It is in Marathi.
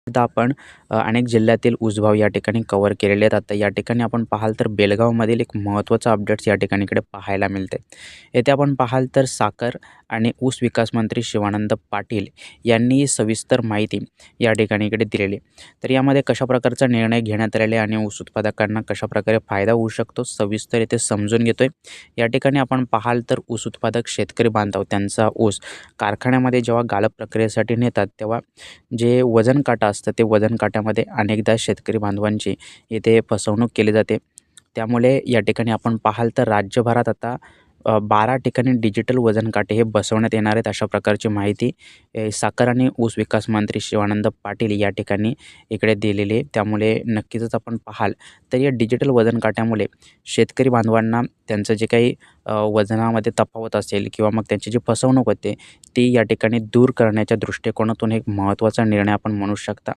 एकदा आपण अनेक जिल्ह्यातील ऊसभाव या ठिकाणी कव्हर केलेले आहेत. आता या ठिकाणी आपण पाहाल तर बेलगावमधील एक महत्त्वाचा अपडेट्स या ठिकाणी इकडे पाहायला मिळते. येथे आपण पाहाल तर साखर आणि ऊस विकास मंत्री शिवानंद पाटील यांनी सविस्तर माहिती या ठिकाणी इकडे दिलेली आहे. तर यामध्ये कशा प्रकारचा निर्णय घेण्यात आलेला आहे आणि ऊस उत्पादकांना कशाप्रकारे फायदा होऊ शकतो सविस्तर इथे समजून घेतोय. या ठिकाणी आपण पाहाल तर ऊस उत्पादक शेतकरी बांधव त्यांचा ऊस कारखान्यामध्ये जेव्हा गाळप प्रक्रियेसाठी नेतात तेव्हा जे वजन काटा असतं ते वजन काट्यामध्ये अनेकदा शेतकरी बांधवांची इथे फसवणूक केली जाते. त्यामुळे या ठिकाणी आपण पाहाल तर राज्यभरात आता 12 ठिकाणी डिजिटल वजन काटे हे बसवण्यात येणार आहेत. अशा प्रकारची माहिती साखर आणि ऊस विकास मंत्री शिवानंद पाटील या ठिकाणी इकडे दिलेली आहे. त्यामुळे नक्कीच आपण पाहाल तर या डिजिटल वजन काट्यामुळे शेतकरी बांधवांना त्यांचं जे काही वजनामध्ये तफावत असेल किंवा मग त्यांची जी फसवणूक होते ती या ठिकाणी दूर करण्याच्या दृष्टिकोनातून एक महत्त्वाचा निर्णय आपण म्हणू शकता.